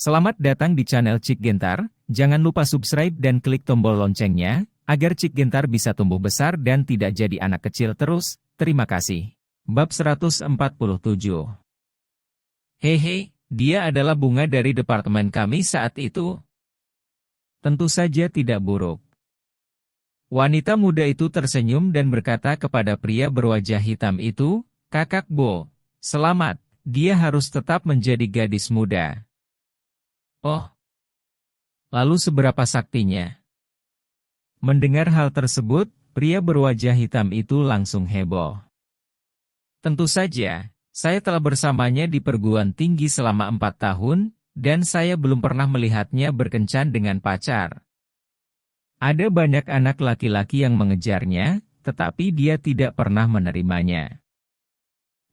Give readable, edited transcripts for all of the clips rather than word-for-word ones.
Selamat datang di channel Cik Gentar, jangan lupa subscribe dan klik tombol loncengnya, agar Cik Gentar bisa tumbuh besar dan tidak jadi anak kecil terus, terima kasih. Bab 147. Hehe, dia adalah bunga dari departemen kami saat itu. Tentu saja tidak buruk. Wanita muda itu tersenyum dan berkata kepada pria berwajah hitam itu, "Kakak Bo, selamat, dia harus tetap menjadi gadis muda." Oh, lalu seberapa saktinya? Mendengar hal tersebut, pria berwajah hitam itu langsung heboh. Tentu saja, saya telah bersamanya di perguruan tinggi selama 4 tahun, dan saya belum pernah melihatnya berkencan dengan pacar. Ada banyak anak laki-laki yang mengejarnya, tetapi dia tidak pernah menerimanya.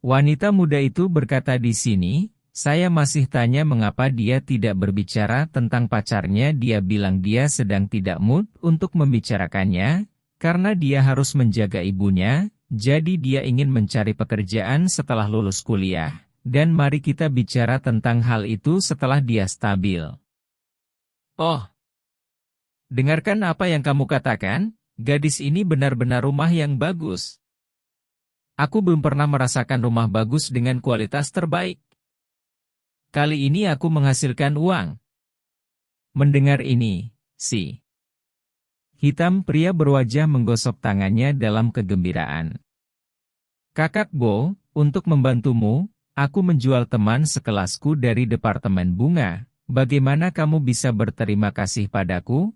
Wanita muda itu berkata di sini, "Saya masih tanya mengapa dia tidak berbicara tentang pacarnya. Dia bilang dia sedang tidak mood untuk membicarakannya, karena dia harus menjaga ibunya, jadi dia ingin mencari pekerjaan setelah lulus kuliah. Dan mari kita bicara tentang hal itu setelah dia stabil." Oh, dengarkan apa yang kamu katakan, gadis ini benar-benar rumah yang bagus. Aku belum pernah merasakan rumah bagus dengan kualitas terbaik. Kali ini aku menghasilkan uang. Mendengar ini, si hitam pria berwajah menggosok tangannya dalam kegembiraan. "Kakak Bo, untuk membantumu, aku menjual teman sekelasku dari departemen bunga. Bagaimana kamu bisa berterima kasih padaku?"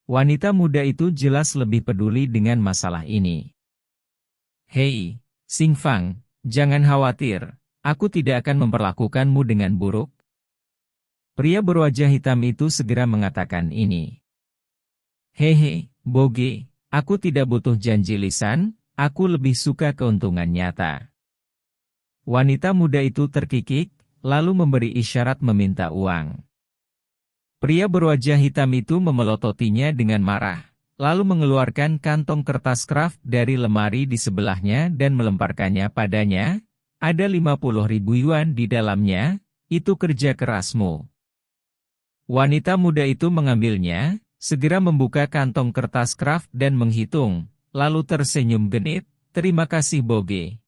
Wanita muda itu jelas lebih peduli dengan masalah ini. "Hei, Sing Fang, jangan khawatir. Aku tidak akan memperlakukanmu dengan buruk." Pria berwajah hitam itu segera mengatakan ini. "Hehe, Boge, aku tidak butuh janji lisan, aku lebih suka keuntungan nyata." Wanita muda itu terkikik, lalu memberi isyarat meminta uang. Pria berwajah hitam itu memelototinya dengan marah, lalu mengeluarkan kantong kertas kraft dari lemari di sebelahnya dan melemparkannya padanya. "Ada 50.000 yuan di dalamnya, itu kerja kerasmu." Wanita muda itu mengambilnya, segera membuka kantong kertas kraft dan menghitung, lalu tersenyum genit, "Terima kasih Boge."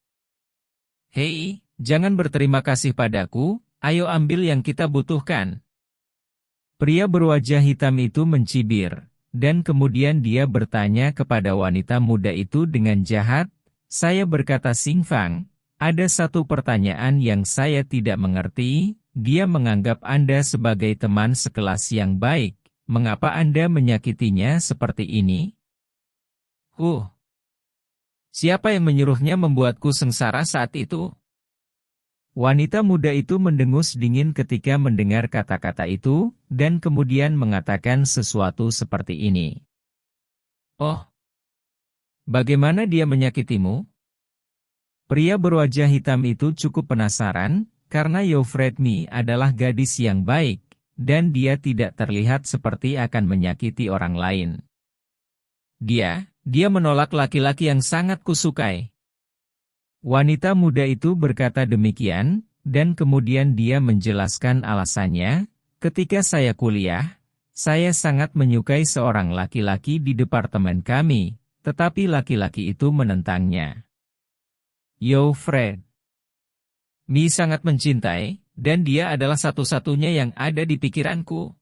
"Hei, jangan berterima kasih padaku, ayo ambil yang kita butuhkan." Pria berwajah hitam itu mencibir, dan kemudian dia bertanya kepada wanita muda itu dengan jahat, "Saya berkata Sing Fang, ada satu pertanyaan yang saya tidak mengerti. Dia menganggap Anda sebagai teman sekelas yang baik. Mengapa Anda menyakitinya seperti ini?" Siapa yang menyuruhnya membuatku sengsara saat itu?" Wanita muda itu mendengus dingin ketika mendengar kata-kata itu, dan kemudian mengatakan sesuatu seperti ini. "Oh, bagaimana dia menyakitimu?" Pria berwajah hitam itu cukup penasaran, karena Yofredmi adalah gadis yang baik, dan dia tidak terlihat seperti akan menyakiti orang lain. Dia menolak laki-laki yang sangat kusukai." Wanita muda itu berkata demikian, dan kemudian dia menjelaskan alasannya, "Ketika saya kuliah, saya sangat menyukai seorang laki-laki di departemen kami, tetapi laki-laki itu menentangnya. Fred Mi sangat mencintai, dan dia adalah satu-satunya yang ada di pikiranku.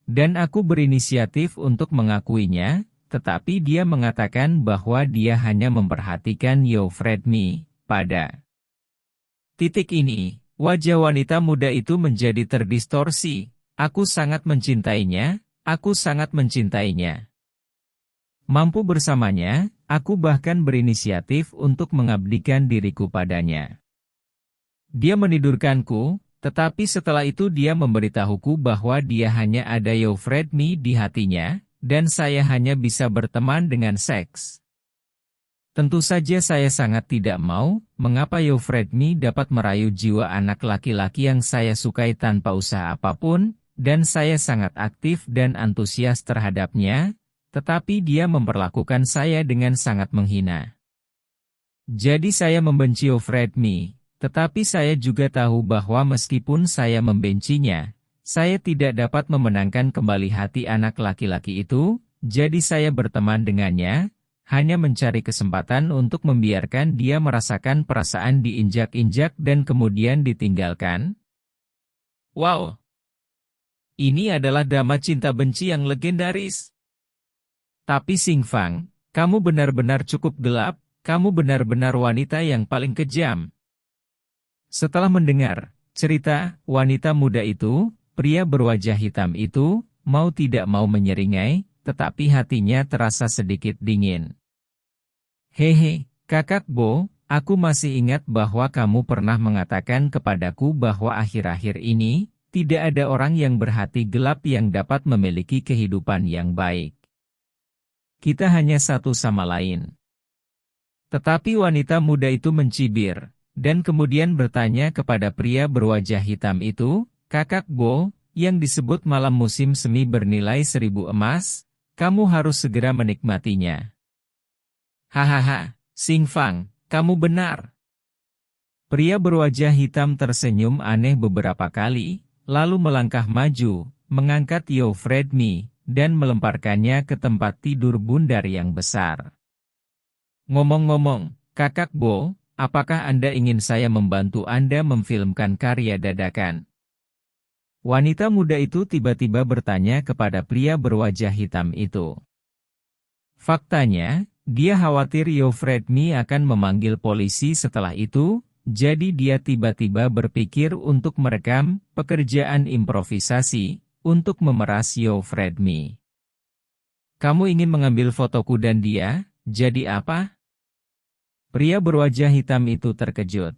Dan aku berinisiatif untuk mengakuinya, tetapi dia mengatakan bahwa dia hanya memperhatikan Fred Mi. Pada titik ini, wajah wanita muda itu menjadi terdistorsi. "Aku sangat mencintainya, aku sangat mencintainya. Mampu bersamanya, aku bahkan berinisiatif untuk mengabdikan diriku padanya. Dia menidurkanku, tetapi setelah itu dia memberitahuku bahwa dia hanya ada Fred Mi di hatinya, dan saya hanya bisa berteman dengan seks. Tentu saja saya sangat tidak mau, mengapa Fred Mi dapat merayu jiwa anak laki-laki yang saya sukai tanpa usaha apapun, dan saya sangat aktif dan antusias terhadapnya, tetapi dia memperlakukan saya dengan sangat menghina. Jadi saya membenci Fred Mi. Tetapi saya juga tahu bahwa meskipun saya membencinya, saya tidak dapat memenangkan kembali hati anak laki-laki itu, jadi saya berteman dengannya, hanya mencari kesempatan untuk membiarkan dia merasakan perasaan diinjak-injak dan kemudian ditinggalkan. Wow! Ini adalah drama cinta benci yang legendaris. Tapi Xing Fang, kamu benar-benar cukup gelap, kamu benar-benar wanita yang paling kejam. Setelah mendengar cerita wanita muda itu, pria berwajah hitam itu, mau tidak mau menyeringai, tetapi hatinya terasa sedikit dingin. Hehe, Kakak Bo, aku masih ingat bahwa kamu pernah mengatakan kepadaku bahwa akhir-akhir ini, tidak ada orang yang berhati gelap yang dapat memiliki kehidupan yang baik. Kita hanya satu sama lain. Tetapi wanita muda itu mencibir, dan kemudian bertanya kepada pria berwajah hitam itu, Kakak Bo, yang disebut malam musim semi bernilai 1000 emas, kamu harus segera menikmatinya. Hahaha, Xing Fang, kamu benar. Pria berwajah hitam tersenyum aneh beberapa kali, lalu melangkah maju, mengangkat Yo Fredmi, dan melemparkannya ke tempat tidur bundar yang besar. Ngomong-ngomong, Kakak Bo, apakah Anda ingin saya membantu Anda memfilmkan karya dadakan? Wanita muda itu tiba-tiba bertanya kepada pria berwajah hitam itu. Faktanya, dia khawatir Yo Fredmi akan memanggil polisi setelah itu, jadi dia tiba-tiba berpikir untuk merekam pekerjaan improvisasi untuk memeras Yo Fredmi. Kamu ingin mengambil fotoku dan dia, jadi apa? Pria berwajah hitam itu terkejut.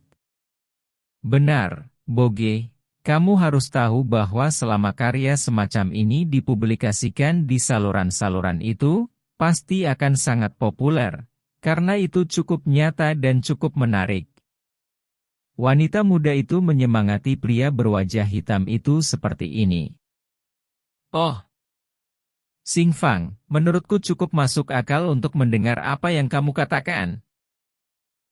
Benar, Boge, kamu harus tahu bahwa selama karya semacam ini dipublikasikan di saluran-saluran itu, pasti akan sangat populer, karena itu cukup nyata dan cukup menarik. Wanita muda itu menyemangati pria berwajah hitam itu seperti ini. Oh, Xing Fang, menurutku cukup masuk akal untuk mendengar apa yang kamu katakan.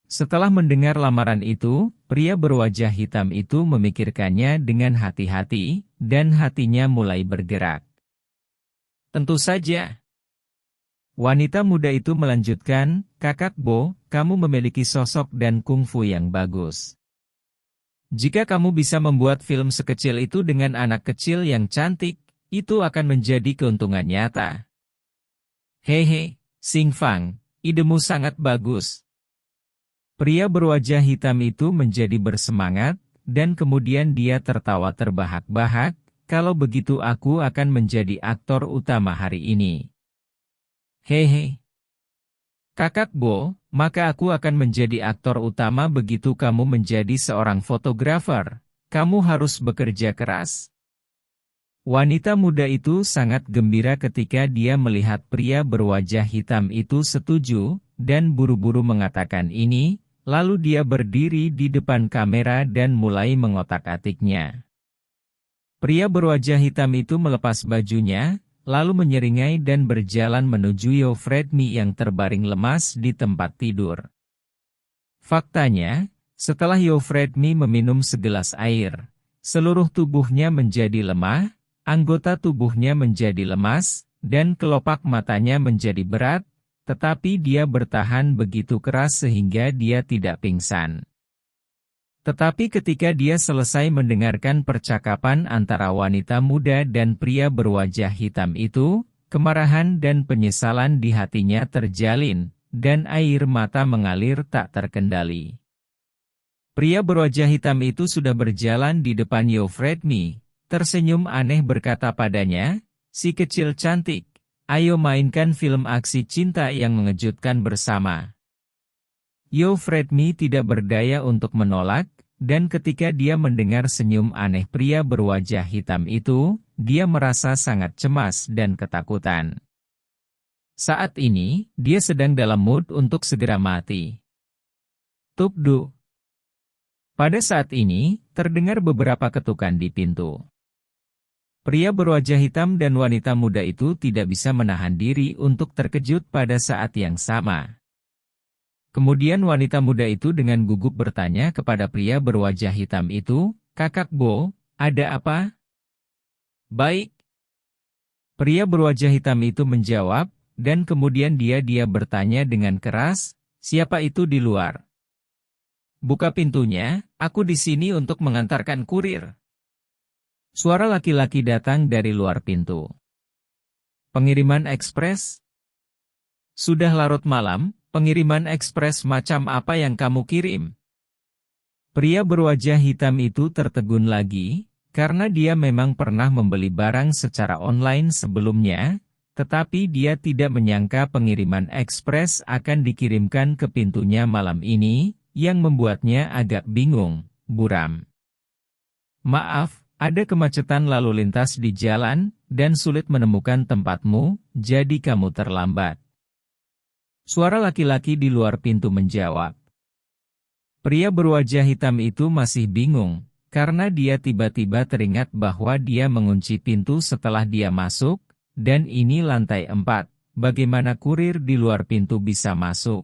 Setelah mendengar lamaran itu, pria berwajah hitam itu memikirkannya dengan hati-hati, dan hatinya mulai bergerak. Tentu saja. Wanita muda itu melanjutkan, Kakak Bo, kamu memiliki sosok dan kungfu yang bagus. Jika kamu bisa membuat film sekecil itu dengan anak kecil yang cantik, itu akan menjadi keuntungan nyata. Hehe, Xing Fang, idemu sangat bagus. Pria berwajah hitam itu menjadi bersemangat, dan kemudian dia tertawa terbahak-bahak, kalau begitu aku akan menjadi aktor utama hari ini. Hehe. Kakak Bo, maka aku akan menjadi aktor utama begitu kamu menjadi seorang fotografer. Kamu harus bekerja keras. Wanita muda itu sangat gembira ketika dia melihat pria berwajah hitam itu setuju, dan buru-buru mengatakan ini, lalu dia berdiri di depan kamera dan mulai mengotak-atiknya. Pria berwajah hitam itu melepas bajunya, lalu menyeringai dan berjalan menuju Yo Fredmi yang terbaring lemas di tempat tidur. Faktanya, setelah Yo Fredmi meminum segelas air, seluruh tubuhnya menjadi lemah, anggota tubuhnya menjadi lemas, dan kelopak matanya menjadi berat, tetapi dia bertahan begitu keras sehingga dia tidak pingsan. Tetapi ketika dia selesai mendengarkan percakapan antara wanita muda dan pria berwajah hitam itu, kemarahan dan penyesalan di hatinya terjalin, dan air mata mengalir tak terkendali. Pria berwajah hitam itu sudah berjalan di depan Yo Fredmi, tersenyum aneh berkata padanya, si kecil cantik, ayo mainkan film aksi cinta yang mengejutkan bersama. Yo Fredmi tidak berdaya untuk menolak, dan ketika dia mendengar senyum aneh pria berwajah hitam itu, dia merasa sangat cemas dan ketakutan. Saat ini, dia sedang dalam mood untuk segera mati. Tuk-duk. Pada saat ini, terdengar beberapa ketukan di pintu. Pria berwajah hitam dan wanita muda itu tidak bisa menahan diri untuk terkejut pada saat yang sama. Kemudian wanita muda itu dengan gugup bertanya kepada pria berwajah hitam itu, "Kakak Bo, ada apa?" "Baik." Pria berwajah hitam itu menjawab, dan kemudian dia bertanya dengan keras, "Siapa itu di luar?" "Buka pintunya, aku di sini untuk mengantarkan kurir." Suara laki-laki datang dari luar pintu. "Pengiriman ekspres?" "Sudah larut malam, pengiriman ekspres macam apa yang kamu kirim?" Pria berwajah hitam itu tertegun lagi, karena dia memang pernah membeli barang secara online sebelumnya, tetapi dia tidak menyangka pengiriman ekspres akan dikirimkan ke pintunya malam ini, yang membuatnya agak bingung, buram. "Maaf, ada kemacetan lalu lintas di jalan, dan sulit menemukan tempatmu, jadi kamu terlambat." Suara laki-laki di luar pintu menjawab. Pria berwajah hitam itu masih bingung, karena dia tiba-tiba teringat bahwa dia mengunci pintu setelah dia masuk, dan ini lantai 4, bagaimana kurir di luar pintu bisa masuk?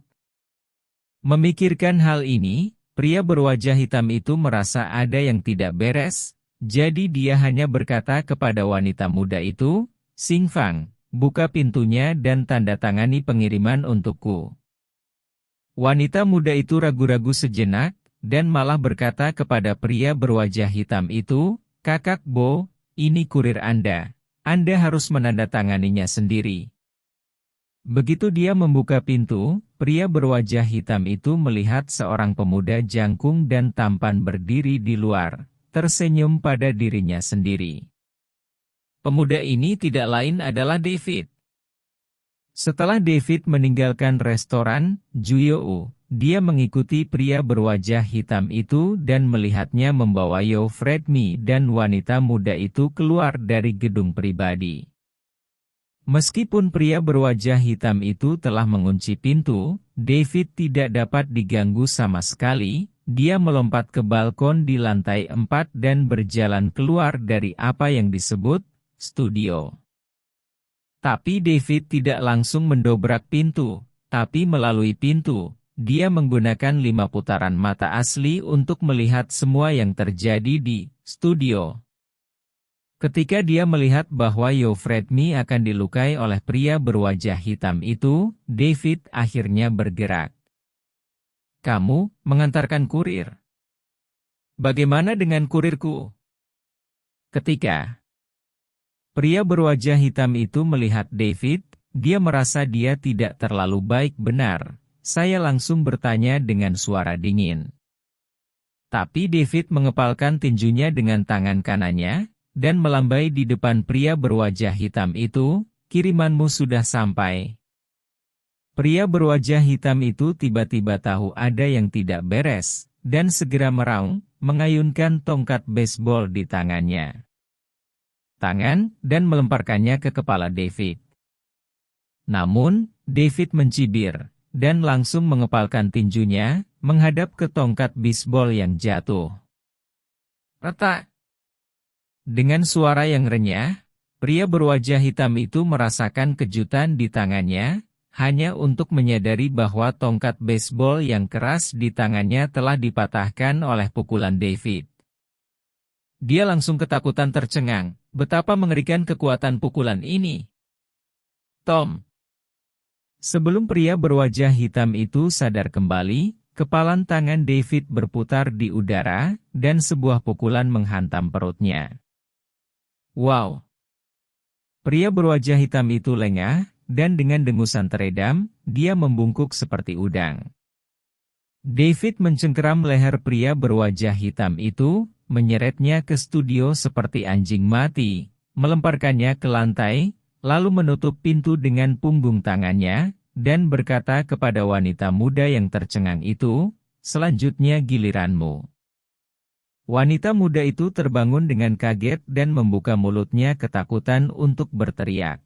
Memikirkan hal ini, pria berwajah hitam itu merasa ada yang tidak beres, jadi dia hanya berkata kepada wanita muda itu, "Sing Fang, buka pintunya dan tanda tangani pengiriman untukku." Wanita muda itu ragu-ragu sejenak, dan malah berkata kepada pria berwajah hitam itu, "Kakak Bo, ini kurir Anda. Anda harus menandatanganinya sendiri." Begitu dia membuka pintu, pria berwajah hitam itu melihat seorang pemuda jangkung dan tampan berdiri di luar, tersenyum pada dirinya sendiri. Pemuda ini tidak lain adalah David. Setelah David meninggalkan restoran, Juyou, dia mengikuti pria berwajah hitam itu dan melihatnya membawa Yo Fredmi dan wanita muda itu keluar dari gedung pribadi. Meskipun pria berwajah hitam itu telah mengunci pintu, David tidak dapat diganggu sama sekali, dia melompat ke balkon di lantai 4 dan berjalan keluar dari apa yang disebut studio. Tapi David tidak langsung mendobrak pintu, tapi melalui pintu, dia menggunakan 5 putaran mata asli untuk melihat semua yang terjadi di studio. Ketika dia melihat bahwa Yo Fredmi akan dilukai oleh pria berwajah hitam itu, David akhirnya bergerak. "Kamu mengantarkan kurir. Bagaimana dengan kurirku?" Ketika pria berwajah hitam itu melihat David, dia merasa dia tidak terlalu baik benar. Saya langsung bertanya dengan suara dingin. Tapi David mengepalkan tinjunya dengan tangan kanannya, dan melambai di depan pria berwajah hitam itu, "Kirimanmu sudah sampai." Pria berwajah hitam itu tiba-tiba tahu ada yang tidak beres, dan segera meraung, mengayunkan tongkat baseball di tangannya. Dan melemparkannya ke kepala David. Namun, David mencibir, dan langsung mengepalkan tinjunya, menghadap ke tongkat bisbol yang jatuh. "Retak!" Dengan suara yang renyah, pria berwajah hitam itu merasakan kejutan di tangannya, hanya untuk menyadari bahwa tongkat baseball yang keras di tangannya telah dipatahkan oleh pukulan David. Dia langsung ketakutan tercengang, betapa mengerikan kekuatan pukulan ini. "Tom!" Sebelum pria berwajah hitam itu sadar kembali, kepalan tangan David berputar di udara, dan sebuah pukulan menghantam perutnya. Wow! Pria berwajah hitam itu lengah, dan dengan dengusan teredam, dia membungkuk seperti udang. David mencengkeram leher pria berwajah hitam itu, menyeretnya ke studio seperti anjing mati, melemparkannya ke lantai, lalu menutup pintu dengan punggung tangannya, dan berkata kepada wanita muda yang tercengang itu, "Selanjutnya giliranmu." Wanita muda itu terbangun dengan kaget dan membuka mulutnya ketakutan untuk berteriak.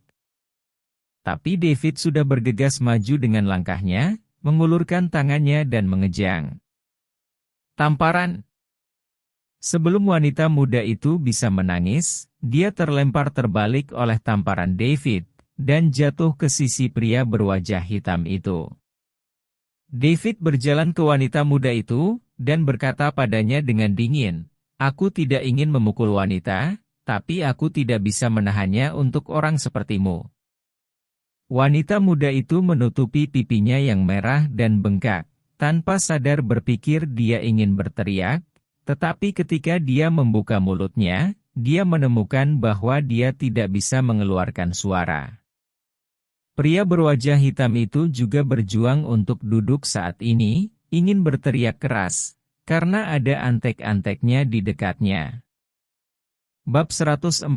Tapi David sudah bergegas maju dengan langkahnya, mengulurkan tangannya dan mengejang. Tamparan! Sebelum wanita muda itu bisa menangis, dia terlempar terbalik oleh tamparan David, dan jatuh ke sisi pria berwajah hitam itu. David berjalan ke wanita muda itu, dan berkata padanya dengan dingin, "Aku tidak ingin memukul wanita, tapi aku tidak bisa menahannya untuk orang sepertimu." Wanita muda itu menutupi pipinya yang merah dan bengkak. Tanpa sadar berpikir dia ingin berteriak, tetapi ketika dia membuka mulutnya, dia menemukan bahwa dia tidak bisa mengeluarkan suara. Pria berwajah hitam itu juga berjuang untuk duduk saat ini, ingin berteriak keras, karena ada antek-anteknya di dekatnya. Bab 148.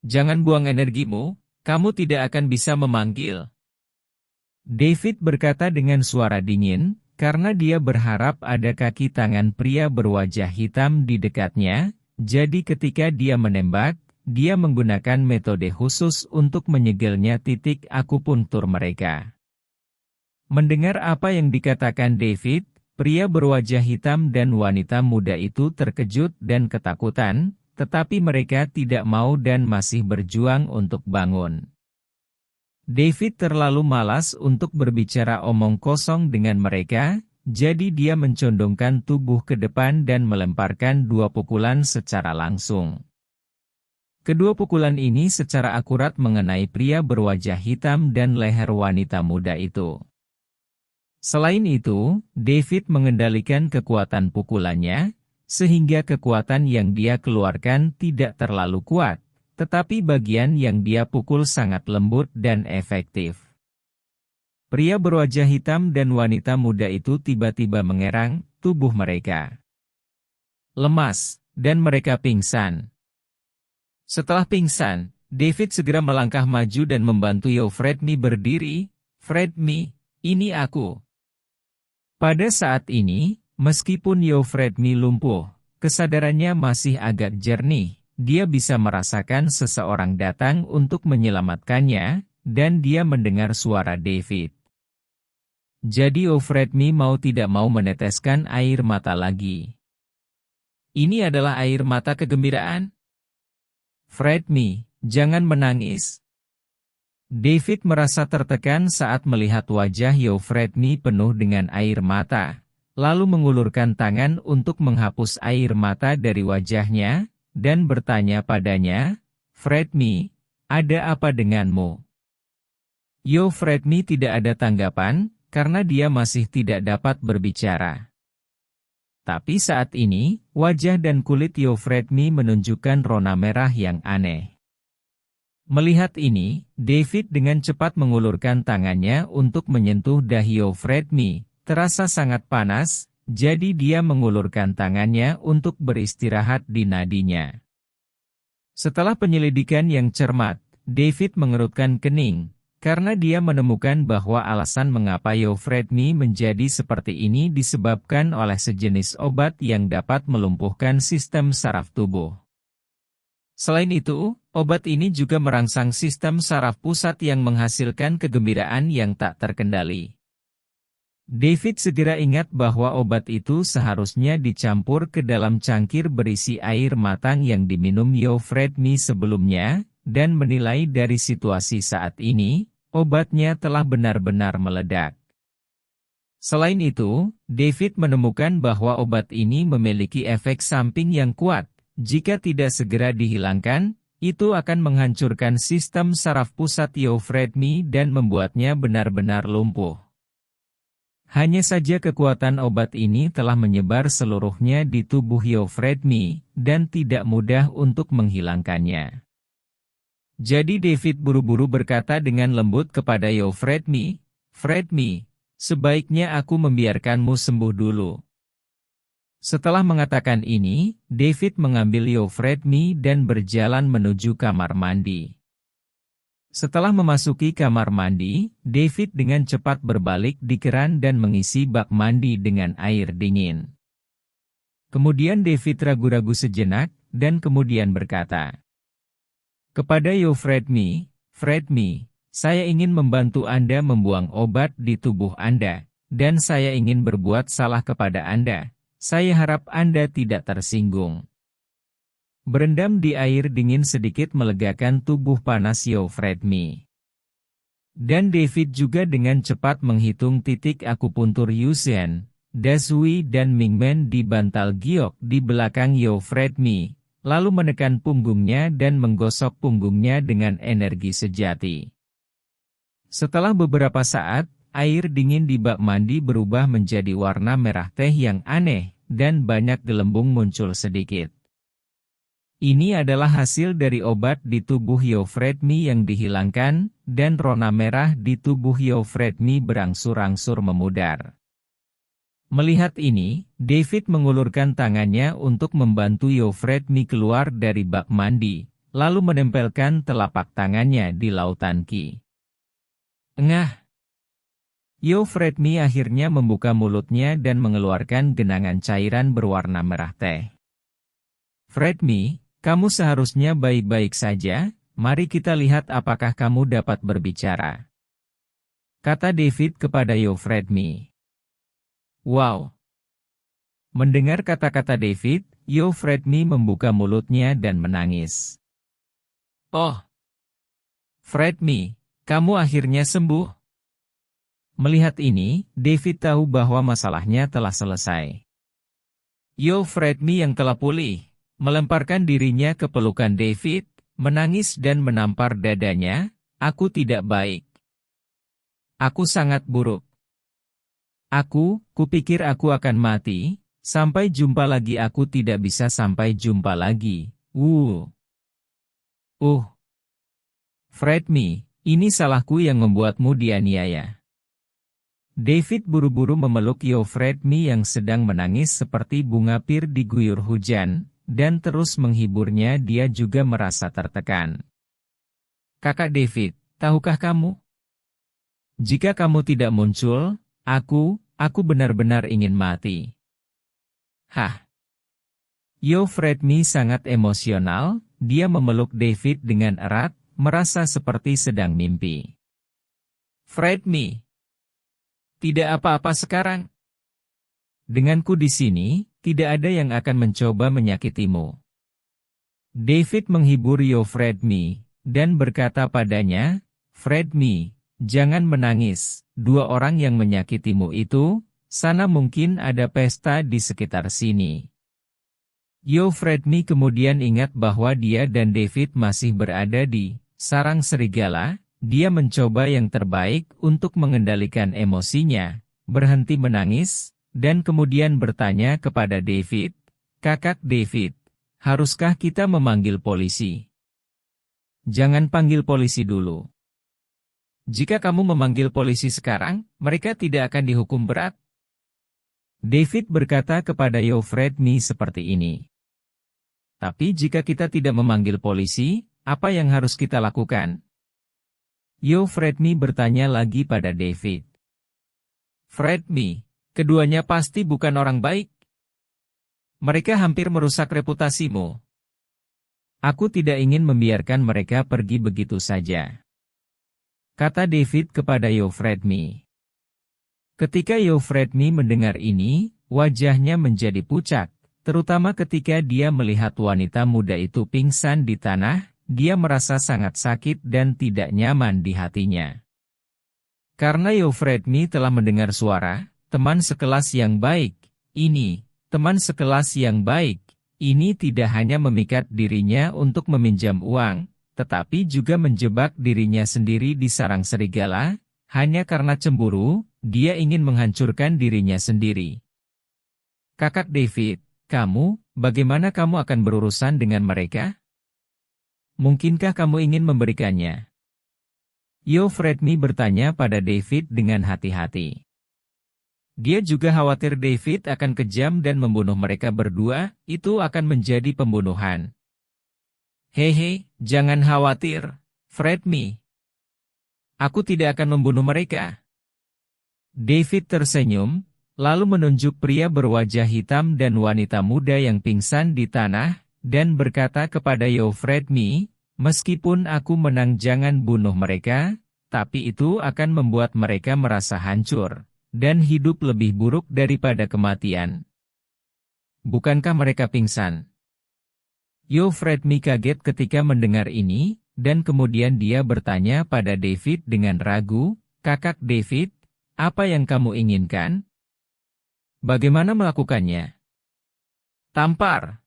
Jangan buang energimu, kamu tidak akan bisa memanggil. David berkata dengan suara dingin, karena dia berharap ada kaki tangan pria berwajah hitam di dekatnya, jadi ketika dia menembak, dia menggunakan metode khusus untuk menyegelnya titik akupunktur mereka. Mendengar apa yang dikatakan David, pria berwajah hitam dan wanita muda itu terkejut dan ketakutan, tetapi mereka tidak mau dan masih berjuang untuk bangun. David terlalu malas untuk berbicara omong kosong dengan mereka, jadi dia mencondongkan tubuh ke depan dan melemparkan 2 pukulan secara langsung. Kedua pukulan ini secara akurat mengenai pria berwajah hitam dan leher wanita muda itu. Selain itu, David mengendalikan kekuatan pukulannya, sehingga kekuatan yang dia keluarkan tidak terlalu kuat. Tetapi bagian yang dia pukul sangat lembut dan efektif. Pria berwajah hitam dan wanita muda itu tiba-tiba mengerang, tubuh mereka lemas, dan mereka pingsan. Setelah pingsan, David segera melangkah maju dan membantu Euphrate berdiri. "Fredmi, ini aku." Pada saat ini, meskipun Euphrate lumpuh, kesadarannya masih agak jernih. Dia bisa merasakan seseorang datang untuk menyelamatkannya, dan dia mendengar suara David. Jadi Euphrate mau tidak mau meneteskan air mata lagi. "Ini adalah air mata kegembiraan? Fredmi, jangan menangis." David merasa tertekan saat melihat wajah Euphrate penuh dengan air mata, lalu mengulurkan tangan untuk menghapus air mata dari wajahnya, dan bertanya padanya, "Fredmi, ada apa denganmu?" Euphrate tidak ada tanggapan, karena dia masih tidak dapat berbicara. Tapi saat ini, wajah dan kulit Euphrate menunjukkan rona merah yang aneh. Melihat ini, David dengan cepat mengulurkan tangannya untuk menyentuh dahi Euphrate, terasa sangat panas, jadi dia mengulurkan tangannya untuk beristirahat di nadinya. Setelah penyelidikan yang cermat, David mengerutkan kening, karena dia menemukan bahwa alasan mengapa Euphrate menjadi seperti ini disebabkan oleh sejenis obat yang dapat melumpuhkan sistem saraf tubuh. Selain itu, obat ini juga merangsang sistem saraf pusat yang menghasilkan kegembiraan yang tak terkendali. David segera ingat bahwa obat itu seharusnya dicampur ke dalam cangkir berisi air matang yang diminum Euphrate sebelumnya, dan menilai dari situasi saat ini, obatnya telah benar-benar meledak. Selain itu, David menemukan bahwa obat ini memiliki efek samping yang kuat. Jika tidak segera dihilangkan, itu akan menghancurkan sistem saraf pusat Euphrate dan membuatnya benar-benar lumpuh. Hanya saja kekuatan obat ini telah menyebar seluruhnya di tubuh Euphrate dan tidak mudah untuk menghilangkannya. Jadi David buru-buru berkata dengan lembut kepada Euphrate, "Fredmi, sebaiknya aku membiarkanmu sembuh dulu." Setelah mengatakan ini, David mengambil Euphrate dan berjalan menuju kamar mandi. Setelah memasuki kamar mandi, David dengan cepat berbalik di keran dan mengisi bak mandi dengan air dingin. Kemudian David ragu-ragu sejenak, dan kemudian berkata kepada Euphrate, "Fredmi, saya ingin membantu Anda membuang obat di tubuh Anda, dan saya ingin berbuat salah kepada Anda. Saya harap Anda tidak tersinggung." Berendam di air dingin sedikit melegakan tubuh panas Euphrate. Dan David juga dengan cepat menghitung titik akupuntur Yusen, Dasui dan Mingmen di bantal giok di belakang Euphrate, lalu menekan punggungnya dan menggosok punggungnya dengan energi sejati. Setelah beberapa saat, air dingin di bak mandi berubah menjadi warna merah teh yang aneh, dan banyak gelembung muncul sedikit. Ini adalah hasil dari obat di tubuh Euphrate yang dihilangkan, dan rona merah di tubuh Euphrate berangsur-angsur memudar. Melihat ini, David mengulurkan tangannya untuk membantu Euphrate keluar dari bak mandi, lalu menempelkan telapak tangannya di lautan Ki. Engah! Euphrate akhirnya membuka mulutnya dan mengeluarkan genangan cairan berwarna merah teh. Fredmi, kamu seharusnya baik-baik saja, mari kita lihat apakah kamu dapat berbicara. Kata David kepada Euphrate. Wow! Mendengar kata-kata David, Euphrate membuka mulutnya dan menangis. Oh! Fredmi, kamu akhirnya sembuh. Melihat ini, David tahu bahwa masalahnya telah selesai. Euphrate yang telah pulih melemparkan dirinya ke pelukan David, menangis dan menampar dadanya, aku tidak baik. Aku sangat buruk. Kupikir aku akan mati, sampai jumpa lagi aku tidak bisa sampai jumpa lagi, Fredmi, ini salahku yang membuatmu dianiaya. David buru-buru memeluk Euphrate yang sedang menangis seperti bunga pir diguyur hujan, dan terus menghiburnya. Dia juga merasa tertekan. Kakak David, tahukah kamu? Jika kamu tidak muncul, aku benar-benar ingin mati. Hah? Euphrate sangat emosional, dia memeluk David dengan erat, merasa seperti sedang mimpi. Fredmi, tidak apa-apa sekarang. Denganku di sini, tidak ada yang akan mencoba menyakitimu. David menghibur Euphrate dan berkata padanya, Fredmi, jangan menangis, dua orang yang menyakitimu itu, sana mungkin ada pesta di sekitar sini. Euphrate kemudian ingat bahwa dia dan David masih berada di sarang serigala. Dia mencoba yang terbaik untuk mengendalikan emosinya, berhenti menangis, dan kemudian bertanya kepada David, Kakak David, haruskah kita memanggil polisi? Jangan panggil polisi dulu. Jika kamu memanggil polisi sekarang, mereka tidak akan dihukum berat. David berkata kepada Euphrate seperti ini. Tapi jika kita tidak memanggil polisi, apa yang harus kita lakukan? Euphrate bertanya lagi pada David. Fredmi, keduanya pasti bukan orang baik. Mereka hampir merusak reputasimu. Aku tidak ingin membiarkan mereka pergi begitu saja. Kata David kepada Euphrate. Ketika Euphrate mendengar ini, wajahnya menjadi pucat, terutama ketika dia melihat wanita muda itu pingsan di tanah. Dia merasa sangat sakit dan tidak nyaman di hatinya. Karena Euphrate telah mendengar suara, teman sekelas yang baik, teman sekelas yang baik, ini tidak hanya memikat dirinya untuk meminjam uang, tetapi juga menjebak dirinya sendiri di sarang serigala, hanya karena cemburu, dia ingin menghancurkan dirinya sendiri. Kakak David, bagaimana kamu akan berurusan dengan mereka? Mungkinkah kamu ingin memberikannya? Euphrate bertanya pada David dengan hati-hati. Dia juga khawatir David akan kejam dan membunuh mereka berdua, itu akan menjadi pembunuhan. Hehe, jangan khawatir, Fredmi. Aku tidak akan membunuh mereka. David tersenyum, lalu menunjuk pria berwajah hitam dan wanita muda yang pingsan di tanah, dan berkata kepada Euphrate, meskipun aku menang jangan bunuh mereka, tapi itu akan membuat mereka merasa hancur, dan hidup lebih buruk daripada kematian. Bukankah mereka pingsan? Euphrate kaget ketika mendengar ini, dan kemudian dia bertanya pada David dengan ragu, "Kakak David, apa yang kamu inginkan? Bagaimana melakukannya?" Tampar.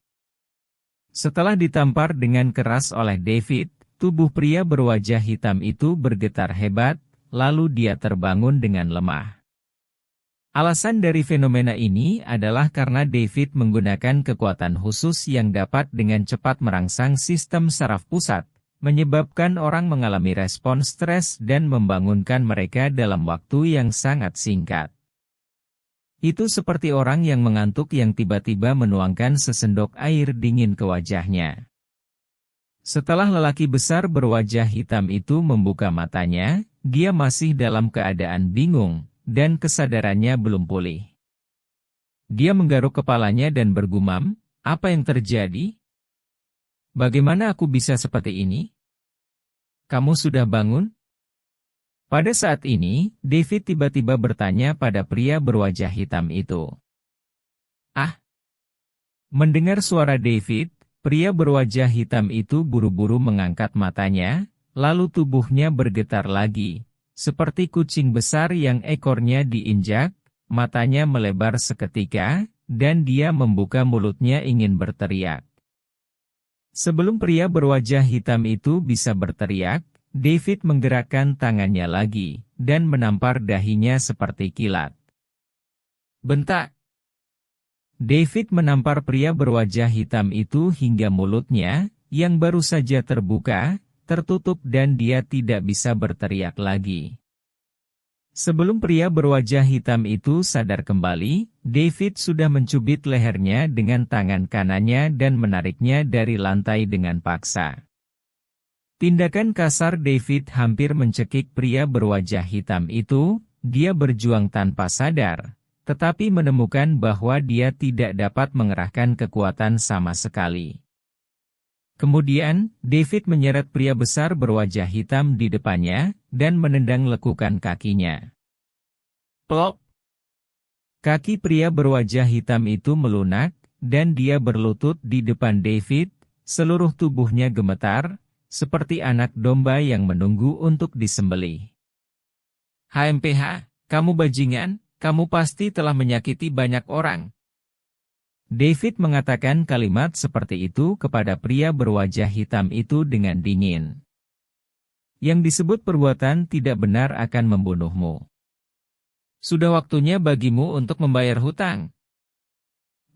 Setelah ditampar dengan keras oleh David, tubuh pria berwajah hitam itu bergetar hebat, lalu dia terbangun dengan lemah. Alasan dari fenomena ini adalah karena David menggunakan kekuatan khusus yang dapat dengan cepat merangsang sistem saraf pusat, menyebabkan orang mengalami respon stres dan membangunkan mereka dalam waktu yang sangat singkat. Itu seperti orang yang mengantuk yang tiba-tiba menuangkan sesendok air dingin ke wajahnya. Setelah lelaki besar berwajah hitam itu membuka matanya, dia masih dalam keadaan bingung, dan kesadarannya belum pulih. Dia menggaruk kepalanya dan bergumam, "Apa yang terjadi? Bagaimana aku bisa seperti ini? Kamu sudah bangun?" Pada saat ini, David tiba-tiba bertanya pada pria berwajah hitam itu. "Ah!" Mendengar suara David, pria berwajah hitam itu buru-buru mengangkat matanya, lalu tubuhnya bergetar lagi, seperti kucing besar yang ekornya diinjak, matanya melebar seketika, dan dia membuka mulutnya ingin berteriak. Sebelum pria berwajah hitam itu bisa berteriak, David menggerakkan tangannya lagi, dan menampar dahinya seperti kilat. Bentak! David menampar pria berwajah hitam itu hingga mulutnya, yang baru saja terbuka, tertutup dan dia tidak bisa berteriak lagi. Sebelum pria berwajah hitam itu sadar kembali, David sudah mencubit lehernya dengan tangan kanannya dan menariknya dari lantai dengan paksa. Tindakan kasar David hampir mencekik pria berwajah hitam itu, dia berjuang tanpa sadar, tetapi menemukan bahwa dia tidak dapat mengerahkan kekuatan sama sekali. Kemudian, David menyeret pria besar berwajah hitam di depannya, dan menendang lekukan kakinya. Plop! Kaki pria berwajah hitam itu melunak, dan dia berlutut di depan David, seluruh tubuhnya gemetar, seperti anak domba yang menunggu untuk disembelih. "HMPH, kamu bajingan, kamu pasti telah menyakiti banyak orang." David mengatakan kalimat seperti itu kepada pria berwajah hitam itu dengan dingin. "Yang disebut perbuatan tidak benar akan membunuhmu. Sudah waktunya bagimu untuk membayar hutang."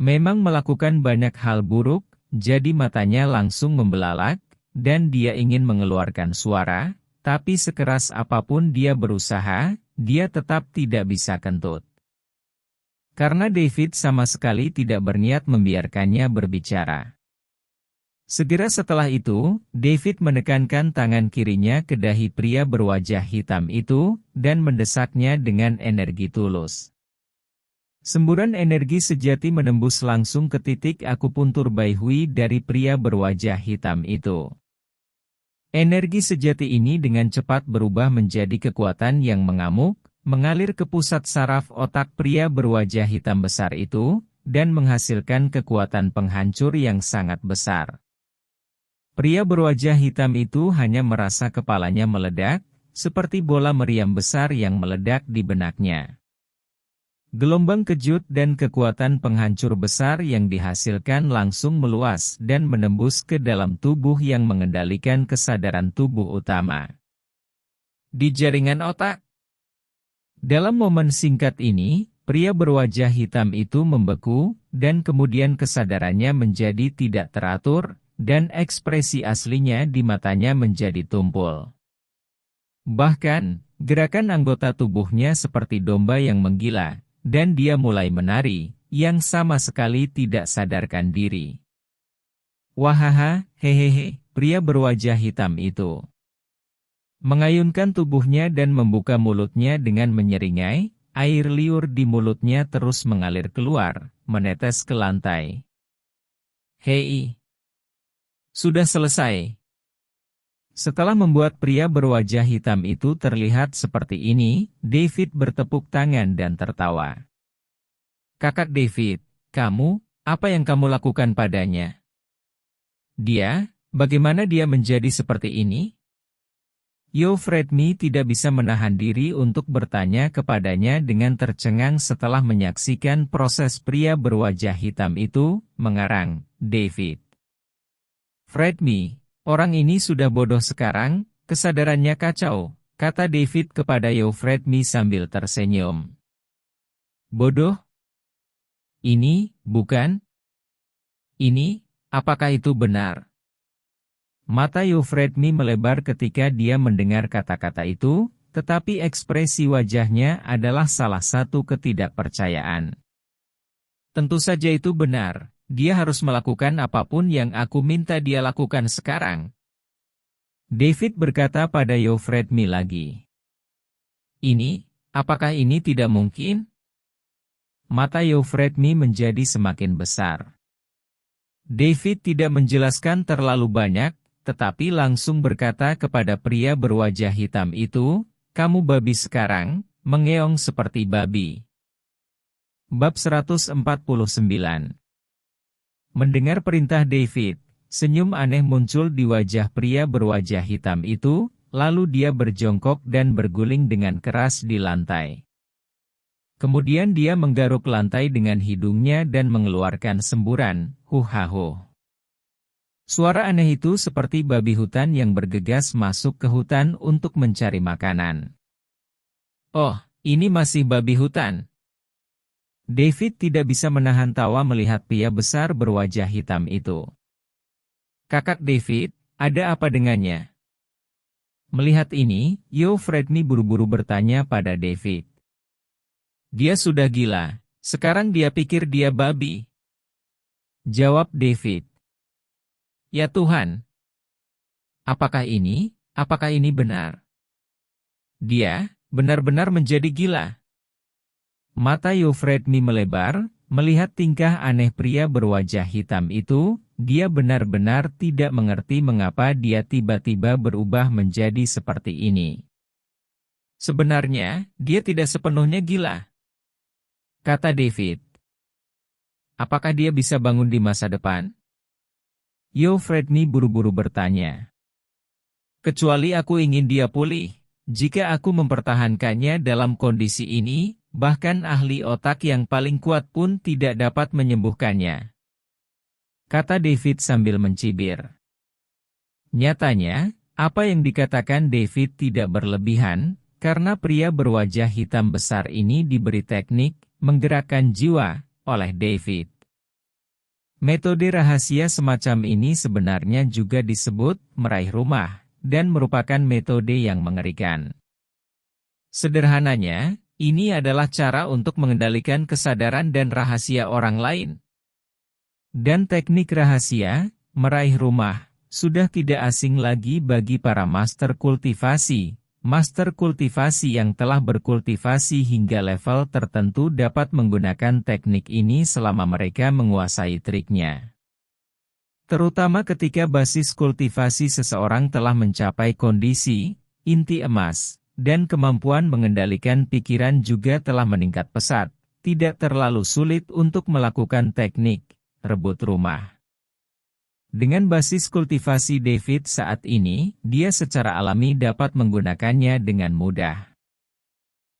Memang melakukan banyak hal buruk, jadi matanya langsung membelalak, dan dia ingin mengeluarkan suara, tapi sekeras apapun dia berusaha, dia tetap tidak bisa kentut. Karena David sama sekali tidak berniat membiarkannya berbicara. Segera setelah itu, David menekankan tangan kirinya ke dahi pria berwajah hitam itu, dan mendesaknya dengan energi tulus. Semburan energi sejati menembus langsung ke titik akupuntur Baihui dari pria berwajah hitam itu. Energi sejati ini dengan cepat berubah menjadi kekuatan yang mengamuk, mengalir ke pusat saraf otak pria berwajah hitam besar itu, dan menghasilkan kekuatan penghancur yang sangat besar. Pria berwajah hitam itu hanya merasa kepalanya meledak, seperti bola meriam besar yang meledak di benaknya. Gelombang kejut dan kekuatan penghancur besar yang dihasilkan langsung meluas dan menembus ke dalam tubuh yang mengendalikan kesadaran tubuh utama. Di jaringan otak. Dalam momen singkat ini, pria berwajah hitam itu membeku, dan kemudian kesadarannya menjadi tidak teratur, dan ekspresi aslinya di matanya menjadi tumpul. Bahkan, gerakan anggota tubuhnya seperti domba yang menggila, dan dia mulai menari, yang sama sekali tidak sadarkan diri. "Wahaha, hehehe," pria berwajah hitam itu mengayunkan tubuhnya dan membuka mulutnya dengan menyeringai, air liur di mulutnya terus mengalir keluar, menetes ke lantai. "Hei! Sudah selesai." Setelah membuat pria berwajah hitam itu terlihat seperti ini, David bertepuk tangan dan tertawa. "Kakak David, apa yang kamu lakukan padanya?" Dia Bagaimana dia menjadi seperti ini? Euphrate tidak bisa menahan diri untuk bertanya kepadanya dengan tercengang setelah menyaksikan proses pria berwajah hitam itu mengarang, David. "Fred, orang ini sudah bodoh sekarang, kesadarannya kacau," kata David kepada Euphrate sambil tersenyum. "Bodoh? Ini, bukan? Ini, apakah itu benar?" Mata Euphrate melebar ketika dia mendengar kata-kata itu, tetapi ekspresi wajahnya adalah salah satu ketidakpercayaan. "Tentu saja itu benar, dia harus melakukan apapun yang aku minta dia lakukan sekarang," David berkata pada Euphrate lagi. Apakah ini tidak mungkin?" Mata Euphrate menjadi semakin besar. David tidak menjelaskan terlalu banyak, tetapi langsung berkata kepada pria berwajah hitam itu, "Kamu babi sekarang, mengeong seperti babi." Bab 149. Mendengar perintah David, senyum aneh muncul di wajah pria berwajah hitam itu, lalu dia berjongkok dan berguling dengan keras di lantai. Kemudian dia menggaruk lantai dengan hidungnya dan mengeluarkan semburan, "Hu-ha-ho." Suara aneh itu seperti babi hutan yang bergegas masuk ke hutan untuk mencari makanan. "Oh, ini masih babi hutan." David tidak bisa menahan tawa melihat pria besar berwajah hitam itu. "Kakak David, ada apa dengannya?" Melihat ini, Euphrate buru-buru bertanya pada David. "Dia sudah gila, sekarang dia pikir dia babi," jawab David. "Ya Tuhan! Apakah ini benar? Dia, benar-benar menjadi gila." Mata Euphrate melebar, melihat tingkah aneh pria berwajah hitam itu, dia benar-benar tidak mengerti mengapa dia tiba-tiba berubah menjadi seperti ini. "Sebenarnya, dia tidak sepenuhnya gila," kata David. "Apakah dia bisa bangun di masa depan?" Euphrate buru-buru bertanya. "Kecuali aku ingin dia pulih. Jika aku mempertahankannya dalam kondisi ini, bahkan ahli otak yang paling kuat pun tidak dapat menyembuhkannya," kata David sambil mencibir. Nyatanya, apa yang dikatakan David tidak berlebihan, karena pria berwajah hitam besar ini diberi teknik menggerakkan jiwa oleh David. Metode rahasia semacam ini sebenarnya juga disebut meraih rumah, dan merupakan metode yang mengerikan. Sederhananya, ini adalah cara untuk mengendalikan kesadaran dan rahasia orang lain. Dan teknik rahasia, meraih rumah, sudah tidak asing lagi bagi para master kultivasi. Master kultivasi yang telah berkultivasi hingga level tertentu dapat menggunakan teknik ini selama mereka menguasai triknya. Terutama ketika basis kultivasi seseorang telah mencapai kondisi inti emas, dan kemampuan mengendalikan pikiran juga telah meningkat pesat, tidak terlalu sulit untuk melakukan teknik rebut rumah. Dengan basis kultivasi David saat ini, dia secara alami dapat menggunakannya dengan mudah.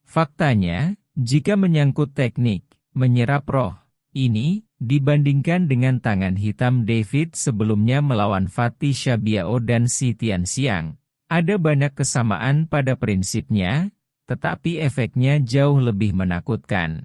Faktanya, jika menyangkut teknik menyerap roh ini, dibandingkan dengan tangan hitam David sebelumnya melawan Fatih Syabiao dan Si Tianxiang, ada banyak kesamaan pada prinsipnya, tetapi efeknya jauh lebih menakutkan.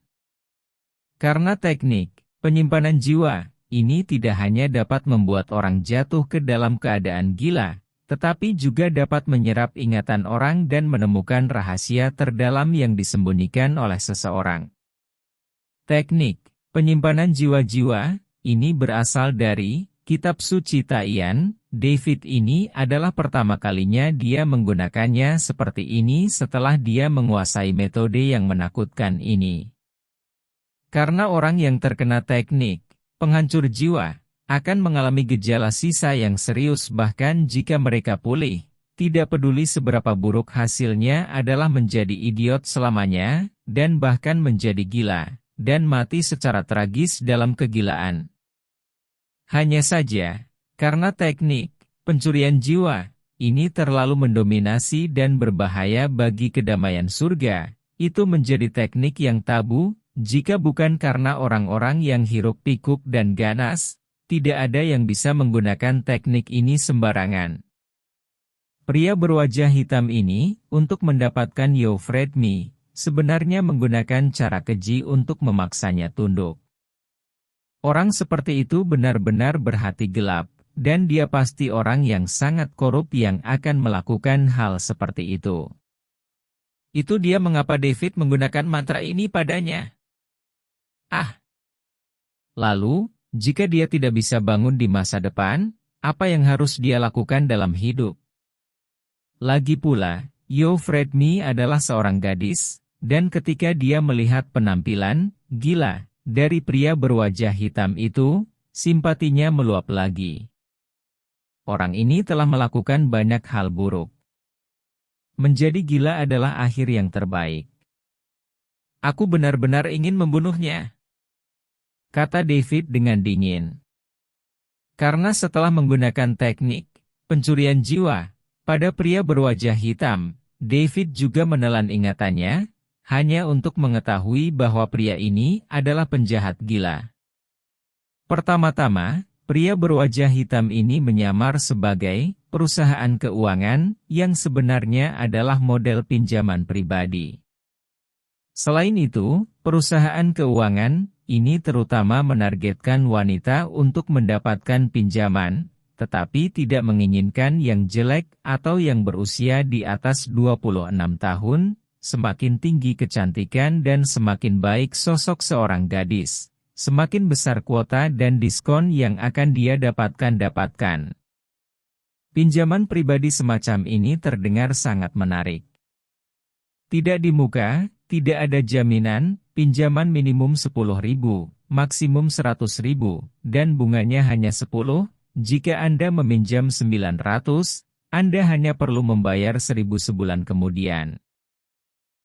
Karena teknik penyimpanan jiwa ini tidak hanya dapat membuat orang jatuh ke dalam keadaan gila, tetapi juga dapat menyerap ingatan orang dan menemukan rahasia terdalam yang disembunyikan oleh seseorang. Teknik penyimpanan jiwa-jiwa ini berasal dari Kitab Suci Taiyan. David ini adalah pertama kalinya dia menggunakannya seperti ini setelah dia menguasai metode yang menakutkan ini. Karena orang yang terkena teknik penghancur jiwa akan mengalami gejala sisa yang serius bahkan jika mereka pulih. Tidak peduli seberapa buruk hasilnya adalah menjadi idiot selamanya, dan bahkan menjadi gila, dan mati secara tragis dalam kegilaan. Hanya saja, karena teknik Pencurian jiwa, ini terlalu mendominasi dan berbahaya bagi kedamaian surga. Itu menjadi teknik yang tabu, jika bukan karena orang-orang yang hiruk-pikuk dan ganas, tidak ada yang bisa menggunakan teknik ini sembarangan. Pria berwajah hitam ini, untuk mendapatkan You Freed Me, sebenarnya menggunakan cara keji untuk memaksanya tunduk. Orang seperti itu benar-benar berhati gelap, dan dia pasti orang yang sangat korup yang akan melakukan hal seperti itu. Itu dia mengapa David menggunakan mantra ini padanya. Lalu, jika dia tidak bisa bangun di masa depan, apa yang harus dia lakukan dalam hidup? Lagi pula, You Freed Me adalah seorang gadis, dan ketika dia melihat penampilan gila dari pria berwajah hitam itu, simpatinya meluap lagi. Orang ini telah melakukan banyak hal buruk. Menjadi gila adalah akhir yang terbaik. Aku benar-benar ingin membunuhnya, kata David dengan dingin. Karena setelah menggunakan teknik pencurian jiwa pada pria berwajah hitam, David juga menelan ingatannya, hanya untuk mengetahui bahwa pria ini adalah penjahat gila. Pertama-tama, pria berwajah hitam ini menyamar sebagai perusahaan keuangan yang sebenarnya adalah model pinjaman pribadi. Selain itu, perusahaan keuangan ini terutama menargetkan wanita untuk mendapatkan pinjaman, tetapi tidak menginginkan yang jelek atau yang berusia di atas 26 tahun, semakin tinggi kecantikan dan semakin baik sosok seorang gadis, semakin besar kuota dan diskon yang akan dia dapatkan. Pinjaman pribadi semacam ini terdengar sangat menarik. Tidak di muka, tidak ada jaminan, pinjaman minimum 10.000, maksimum 100.000, dan bunganya hanya 10, jika Anda meminjam 900, Anda hanya perlu membayar 1.000 sebulan kemudian.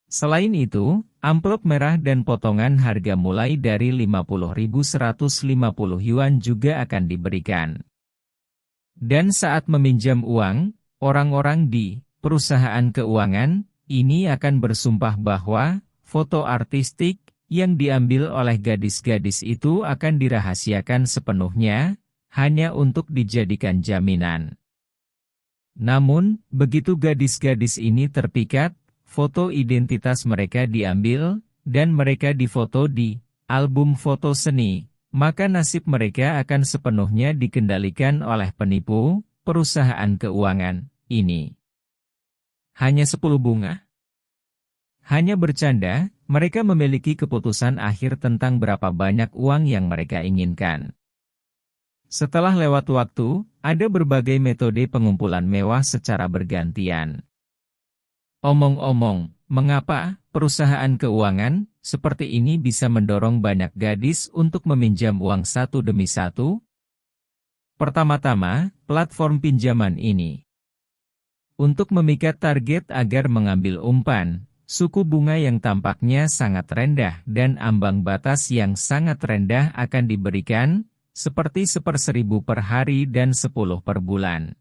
Selain itu, amplop merah dan potongan harga mulai dari 50.150 yuan juga akan diberikan. Dan saat meminjam uang, orang-orang di perusahaan keuangan ini akan bersumpah bahwa foto artistik yang diambil oleh gadis-gadis itu akan dirahasiakan sepenuhnya, hanya untuk dijadikan jaminan. Namun, begitu gadis-gadis ini terpikat, foto identitas mereka diambil, dan mereka difoto di album foto seni, maka nasib mereka akan sepenuhnya dikendalikan oleh penipu perusahaan keuangan ini. Hanya 10 bunga? Hanya bercanda, mereka memiliki keputusan akhir tentang berapa banyak uang yang mereka inginkan. Setelah lewat waktu, ada berbagai metode pengumpulan mewah secara bergantian. Omong-omong, mengapa perusahaan keuangan seperti ini bisa mendorong banyak gadis untuk meminjam uang satu demi satu? Pertama-tama, platform pinjaman ini. Untuk memikat target agar mengambil umpan, suku bunga yang tampaknya sangat rendah dan ambang batas yang sangat rendah akan diberikan, seperti 1/1000 per hari dan 10 per bulan.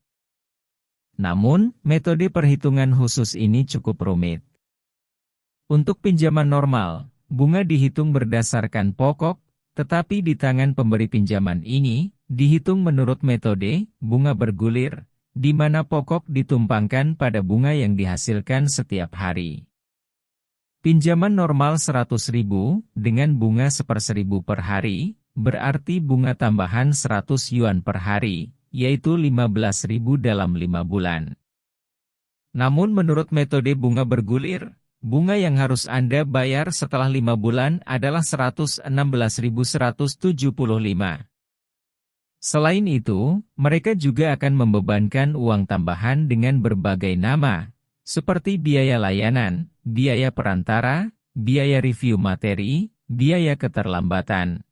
Namun, metode perhitungan khusus ini cukup rumit. Untuk pinjaman normal, bunga dihitung berdasarkan pokok, tetapi di tangan pemberi pinjaman ini, dihitung menurut metode bunga bergulir, di mana pokok ditumpangkan pada bunga yang dihasilkan setiap hari. Pinjaman normal 100.000 dengan bunga 1/1000 per hari, berarti bunga tambahan 100 yuan per hari, yaitu 15.000 dalam 5 bulan. Namun menurut metode bunga bergulir, bunga yang harus Anda bayar setelah 5 bulan adalah 116.175. Selain itu, mereka juga akan membebankan uang tambahan dengan berbagai nama, seperti biaya layanan, biaya perantara, biaya review materi, biaya keterlambatan.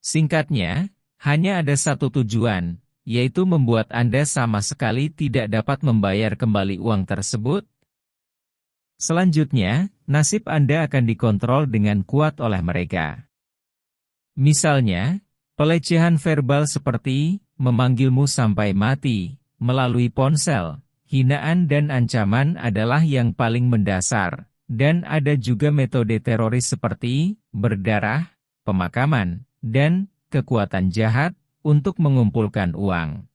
Singkatnya, hanya ada satu tujuan, yaitu membuat Anda sama sekali tidak dapat membayar kembali uang tersebut. Selanjutnya, nasib Anda akan dikontrol dengan kuat oleh mereka. Misalnya, pelecehan verbal seperti memanggilmu sampai mati, melalui ponsel. Hinaan dan ancaman adalah yang paling mendasar, dan ada juga metode teroris seperti berdarah, pemakaman, dan kekuatan jahat untuk mengumpulkan uang.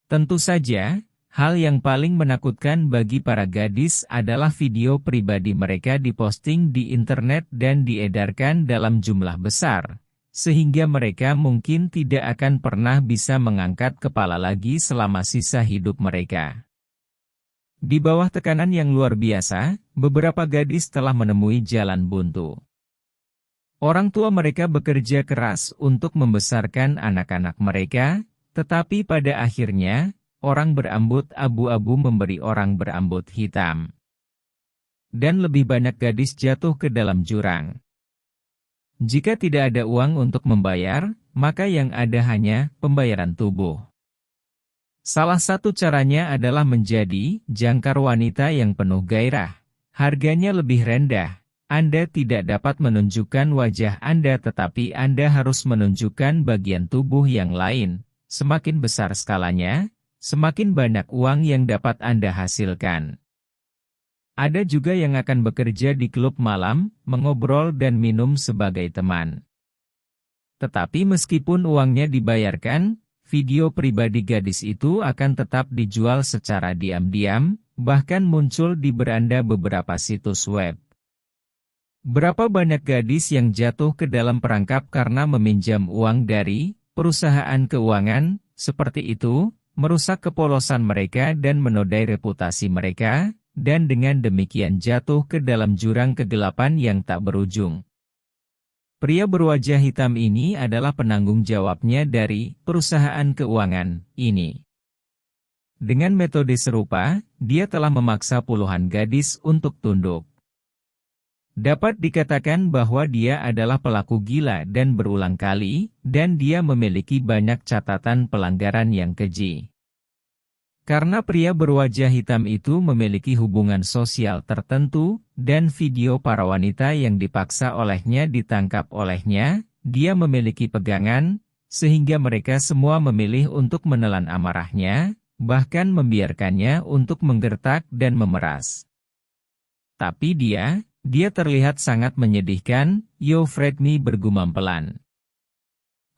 Tentu saja, hal yang paling menakutkan bagi para gadis adalah video pribadi mereka diposting di internet dan diedarkan dalam jumlah besar, sehingga mereka mungkin tidak akan pernah bisa mengangkat kepala lagi selama sisa hidup mereka. Di bawah tekanan yang luar biasa, beberapa gadis telah menemui jalan buntu. Orang tua mereka bekerja keras untuk membesarkan anak-anak mereka, tetapi pada akhirnya, orang berambut abu-abu memberi orang berambut hitam. Dan lebih banyak gadis jatuh ke dalam jurang. Jika tidak ada uang untuk membayar, maka yang ada hanya pembayaran tubuh. Salah satu caranya adalah menjadi jangkar wanita yang penuh gairah. Harganya lebih rendah. Anda tidak dapat menunjukkan wajah Anda, tetapi Anda harus menunjukkan bagian tubuh yang lain. Semakin besar skalanya, semakin banyak uang yang dapat Anda hasilkan. Ada juga yang akan bekerja di klub malam, mengobrol dan minum sebagai teman. Tetapi meskipun uangnya dibayarkan, video pribadi gadis itu akan tetap dijual secara diam-diam, bahkan muncul di beranda beberapa situs web. Berapa banyak gadis yang jatuh ke dalam perangkap karena meminjam uang dari perusahaan keuangan, seperti itu, merusak kepolosan mereka dan menodai reputasi mereka, dan dengan demikian jatuh ke dalam jurang kegelapan yang tak berujung. Pria berwajah hitam ini adalah penanggung jawabnya dari perusahaan keuangan ini. Dengan metode serupa, dia telah memaksa puluhan gadis untuk tunduk. Dapat dikatakan bahwa dia adalah pelaku gila dan berulang kali, dan dia memiliki banyak catatan pelanggaran yang keji. Karena pria berwajah hitam itu memiliki hubungan sosial tertentu, dan video para wanita yang dipaksa olehnya ditangkap olehnya, dia memiliki pegangan, sehingga mereka semua memilih untuk menelan amarahnya, bahkan membiarkannya untuk menggertak dan memeras. Tapi dia terlihat sangat menyedihkan, Yo Fredmi bergumam pelan.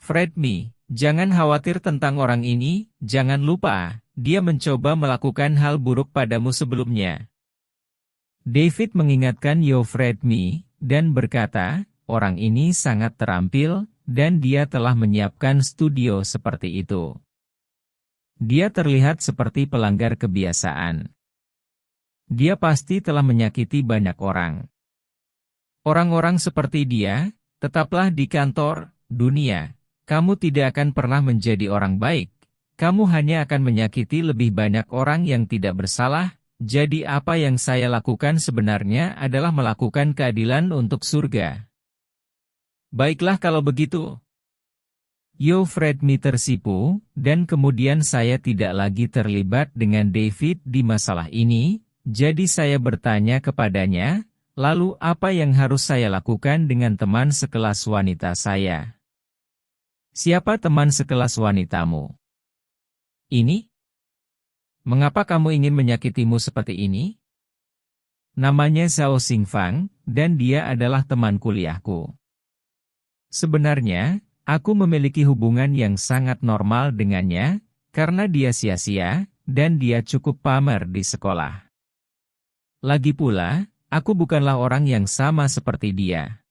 Fredmi, jangan khawatir tentang orang ini, jangan lupa, dia mencoba melakukan hal buruk padamu sebelumnya. David mengingatkan Yo Fredmi, dan berkata, orang ini sangat terampil, dan dia telah menyiapkan studio seperti itu. Dia terlihat seperti pelanggar kebiasaan. Dia pasti telah menyakiti banyak orang. Orang-orang seperti dia, tetaplah di kantor, dunia. Kamu tidak akan pernah menjadi orang baik. Kamu hanya akan menyakiti lebih banyak orang yang tidak bersalah. Jadi apa yang saya lakukan sebenarnya adalah melakukan keadilan untuk surga. Baiklah kalau begitu. Yo Fredmi tersipu, dan kemudian saya tidak lagi terlibat dengan David di masalah ini, jadi saya bertanya kepadanya, lalu apa yang harus saya lakukan dengan teman sekelas wanita saya? Siapa teman sekelas wanitamu? Ini? Mengapa kamu ingin menyakitimu seperti ini? Namanya Zhao Xingfang, dan dia adalah teman kuliahku. Sebenarnya, aku memiliki hubungan yang sangat normal dengannya, karena dia sia-sia, dan dia cukup pamer di sekolah. Lagi pula, aku bukanlah orang yang sama seperti dia.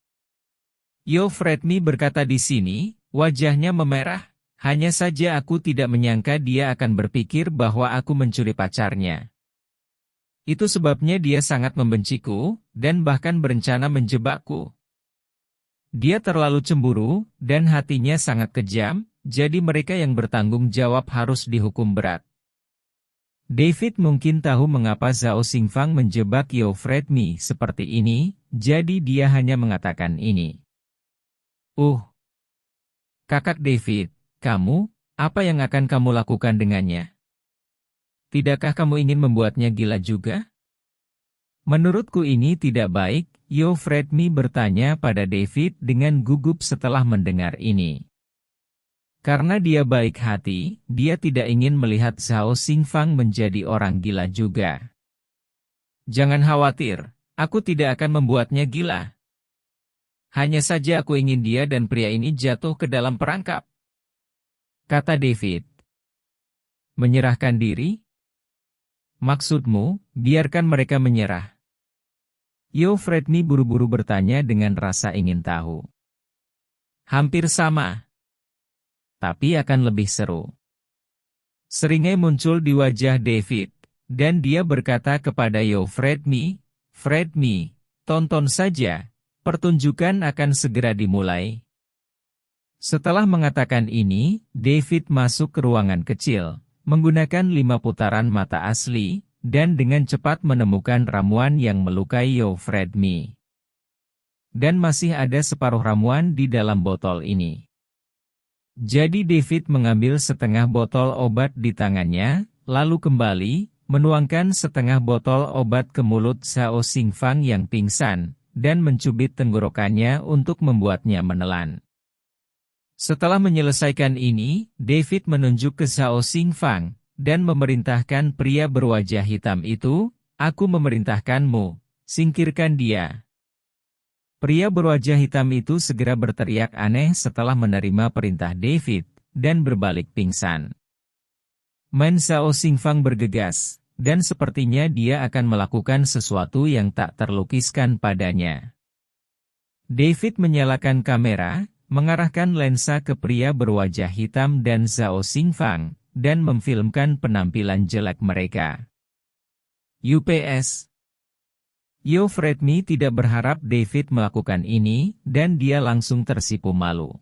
Yo Fredmi berkata di sini, wajahnya memerah. Hanya saja aku tidak menyangka dia akan berpikir bahwa aku mencuri pacarnya. Itu sebabnya dia sangat membenciku, dan bahkan berencana menjebakku. Dia terlalu cemburu, dan hatinya sangat kejam, jadi mereka yang bertanggung jawab harus dihukum berat. David mungkin tahu mengapa Zhao Xingfang menjebak Yo Fredmi seperti ini, jadi dia hanya mengatakan ini. Kakak David. Kamu, apa yang akan kamu lakukan dengannya? Tidakkah kamu ingin membuatnya gila juga? Menurutku ini tidak baik, Yo Fredmi bertanya pada David dengan gugup setelah mendengar ini. Karena dia baik hati, dia tidak ingin melihat Zhao Xingfang menjadi orang gila juga. Jangan khawatir, aku tidak akan membuatnya gila. Hanya saja aku ingin dia dan pria ini jatuh ke dalam perangkap, kata David. Menyerahkan diri? Maksudmu, biarkan mereka menyerah. Yo Fredmi buru-buru bertanya dengan rasa ingin tahu. Hampir sama, tapi akan lebih seru. Seringai muncul di wajah David, dan dia berkata kepada Yo Fredmi, Fredmi, tonton saja, pertunjukan akan segera dimulai. Setelah mengatakan ini, David masuk ke ruangan kecil, menggunakan 5 putaran mata asli, dan dengan cepat menemukan ramuan yang melukai Yo Fredmi. Dan masih ada separuh ramuan di dalam botol ini. Jadi David mengambil setengah botol obat di tangannya, lalu kembali, menuangkan setengah botol obat ke mulut Zhao Xingfang yang pingsan, dan mencubit tenggorokannya untuk membuatnya menelan. Setelah menyelesaikan ini, David menunjuk ke Zhao Xingfang, dan memerintahkan pria berwajah hitam itu, aku memerintahkanmu, singkirkan dia. Pria berwajah hitam itu segera berteriak aneh setelah menerima perintah David, dan berbalik pingsan. Zhao Xingfang bergegas, dan sepertinya dia akan melakukan sesuatu yang tak terlukiskan padanya. David menyalakan kamera, mengarahkan lensa ke pria berwajah hitam dan Zhao Xingfang, dan memfilmkan penampilan jelek mereka. UPS Yo Fredmi tidak berharap David melakukan ini, dan dia langsung tersipu malu.